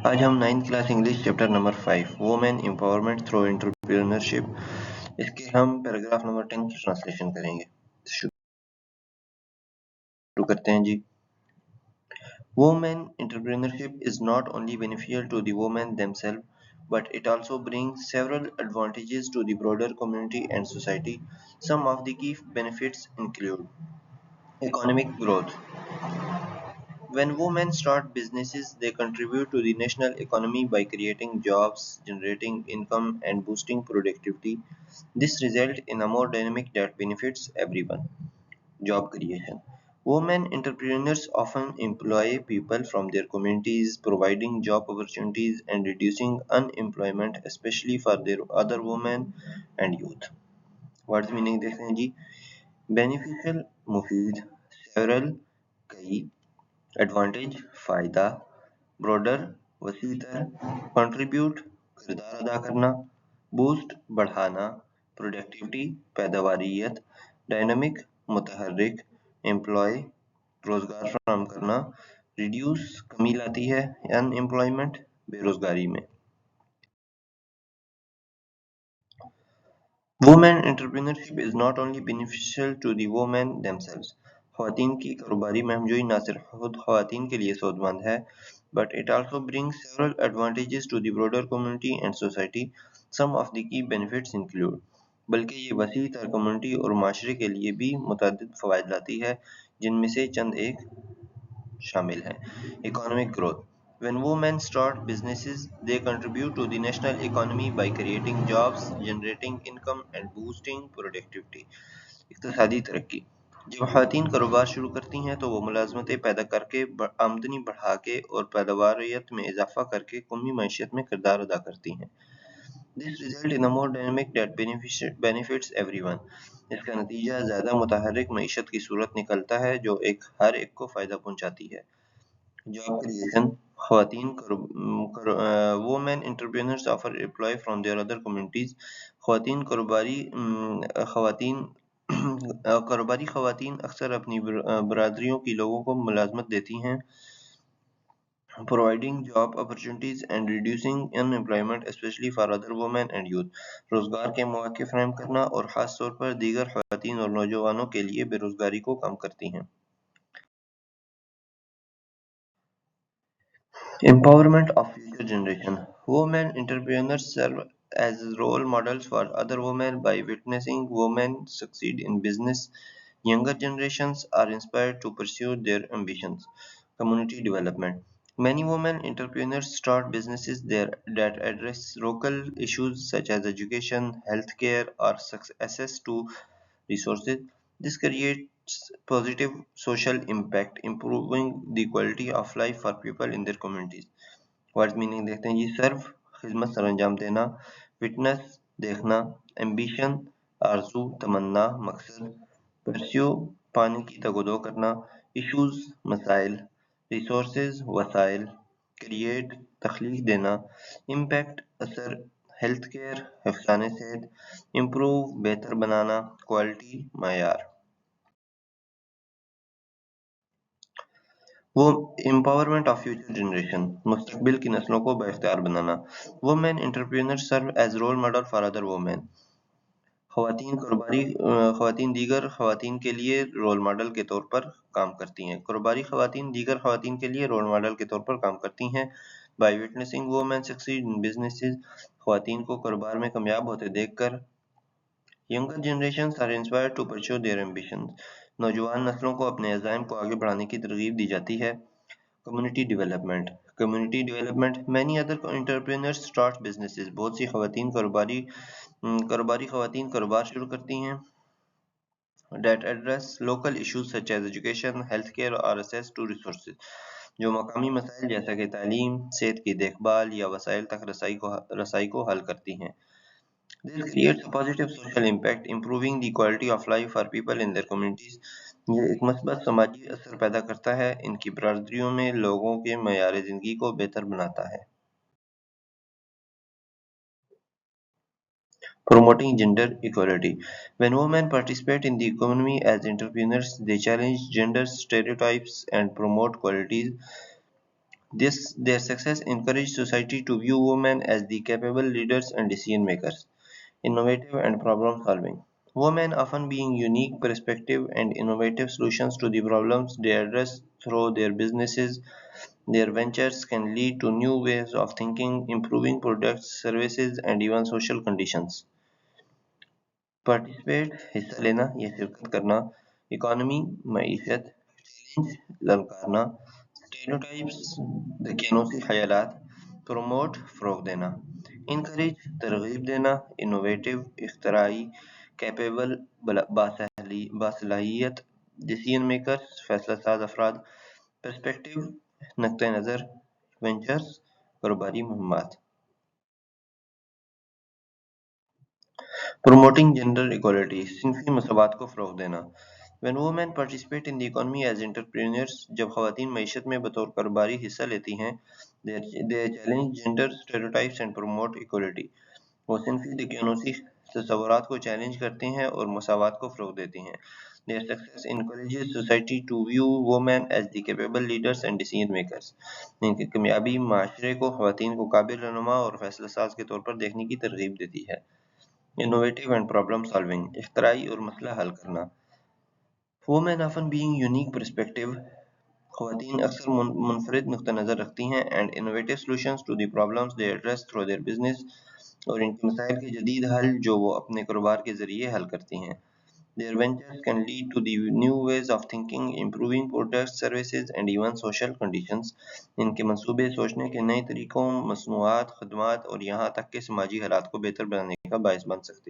आज हम 9th class English chapter number 5 women empowerment through entrepreneurship इसके हम पैराग्राफ नंबर 10 की ट्रांसलेशन करेंगे। शुरू करते हैं जी। Women entrepreneurship is not only beneficial to the women themselves, but it also brings several advantages to the broader community and society. Some of the key benefits include economic growth. When women start businesses, they contribute to the national economy by creating jobs, generating income, and boosting productivity. This results in a more dynamic that benefits everyone. Job creation. Women entrepreneurs often employ people from their communities, providing job opportunities and reducing unemployment, especially for their other women and youth. What's meaning देखते हैं जी। Beneficial मुफीद, several कई, advantage फायदा, broader वसीतर, contribute किरदार अदा करना, boost बढ़ाना, productivity पैदावारियत, dynamic मुतहर्रिक, employ रोजगार फराहम करना, रिड्यूस कमी लाती है, अनएम्प्लॉयमेंट बेरोजगारी में। Women entrepreneurship is not only beneficial to the women themselves. ख़वातीन की कारोबारी महमजोई न सिर्फ खुद ख़वातीन के लिए सेहतमंद है, but it also brings several advantages to the broader community and society. Some of the key benefits include, बल्कि ये वसी तर कम्युनिटी और माशरे के लिए भी मुतअद्दिद फ़वाइद लाती है, जिनमें से चंद एक शामिल हैं। Economic growth. When women start businesses, they contribute to the national economy by creating jobs, generating income and boosting productivity. इक़्तिसादी तरक्की. जब ख़वातीन कारोबार शुरू करती हैं तो वो मुलाज़मतें पैदा करके आमदनी बढ़ा के और पैदावारियत में इजाफ़ा करके कौमी मईशत में किरदार अदा करती हैं। This result in a more dynamic that benefits everyone. इसका नतीजा ज़्यादा मुतहर्रिक मईशत की सूरत निकलता है जो हर एक को फ़ायदा पहुँचाती है। Job creation. ख़वातीन women entrepreneurs offer employ from their other communities. ख़वातीन कारोबारी ख़वातीन अक्सर अपनी बरादरियों की लोगों को मुलाजमत देती हैं, providing job opportunities and reducing unemployment especially for other women and youth. रोजगार के मौके फराहम करना और ख़ास तौर पर दीगर ख़वातीन और नौजवानों के लिए बेरोजगारी को कम करती हैं। Empowerment of future generation. Women entrepreneurs serve as role models for other women by witnessing women succeed in business. Younger generations are inspired to pursue their ambitions. Community development. Many women entrepreneurs start businesses there that address local issues such as education, healthcare, or access to resources. This creates positive social impact, improving the quality of life for people in their communities. Words meaning देखते हैं जी। सर्व खिदमत सरअंजाम देना, witness देखना, ambition आरजू तमन्ना मकसद, pursue पाने की तगदो करना, issues मसाइल, रिसोर्सेज वसाइल, क्रिएट तख्लीक देना, इम्पैक्ट असर, हेल्थ केयर हिफ्ज़ान सेहत, इम्प्रूव बेहतर बनाना, क्वालिटी मयार। वो एम्पावरमेंट ऑफ फ्यूचर जनरेशन मुस्तकबिल की नस्लों को बाइख्तियार बनाना। Women entrepreneur serve as role model for other women. खवातीन दीगर खवातीन के लिए रोल मॉडल के तौर पर काम करती हैं। कारोबारी खवातीन दीगर खवातीन के लिए रोल मॉडल के तौर पर काम करती हैं। By witnessing women succeed in businesses, खवातीन को कारोबार में कामयाब होते देखकर younger generations are inspired to pursue their ambitions. नौजवान नस्लों को अपने अज़ाइम को आगे बढ़ाने की तरगीब दी जाती है। Community development. Community development. Many other entrepreneurs start businesses. बहुत सी खवातीन कारोबारी खवातीन कारोबार शुरू करती हैं that address local issues such as education, healthcare or access to resources. जो मकामी मसाइल जैसा कि तालीम, सेहत की देखभाल या वसाइल तक रसाई को हल करती हैं। This creates a positive social impact, improving the quality of life for people in their communities. ये एक मस्बत समाजी असर पैदा करता है, इनकी बरादरियों में लोगों के मयार ज़िंदगी को बेहतर बनाता है। Promoting gender equality. When women participate in the economy as entrepreneurs, they challenge gender stereotypes and promote qualities Their success encouraged society to view women as the capable leaders and decision makers, innovative and problem solving. Women often bring unique perspective and innovative solutions to the problems they address through their businesses. Their ventures can lead to new ways of thinking, improving products, services, and even social conditions. Participate हिस्सा लेना या शिरकत करना, economy मईशत, challenge ललकारना, stereotypes दकियानूसी ख्यालात, promote फ़रोग़ देना, encourage तरग़ीब देना, innovative इख्तराई, capable बासलाहियत, decision makers फैसला साज अफराद, पर्सपेक्टिव नक्ता नज़र, वेंचर्स कारोबारी मुहिम्मात। Promoting gender equality, सिंफी मसवात को फ़रोग़ देना। When women participate in the economy as entrepreneurs, जब ख़वातीन मईशत में बतौर कारोबारी हिस्सा लेती हैं, they challenge gender stereotypes and promote equality. वो सिंफी दकियानूसी तसव्वुरात को चैलेंज करती हैं और मसावात को फ़रोग़ देती हैं। Their success encourages society to view women as the capable leaders and decision makers. इनकी कामयाबी माशरे को ख़वातीन को काबिल रहनुमा और फ़ैसला साज के तौर पर देखने की तरग़ीब देती है। इनोवेटिव एंड प्रॉब्लम सॉल्विंग, इख्तराई और मसला हल करना। Women often being unique perspective, ख़वातीन अक्सर मुनफरिद नुक्ता नज़र रखती हैं and innovative solutions to the problems they address through their business, और इनके मसाइल के जदीद हल जो वो अपने कारोबार के ज़रिए हल करती हैं। Their ventures can lead to the new ways of thinking, improving products, services and even social conditions. इनके मंसूबे सोचने के नए तरीकों, मसनूआत, खदमात और यहाँ तक के समाजी हालात को बेहतर बनाने का बायस बन सकते हैं।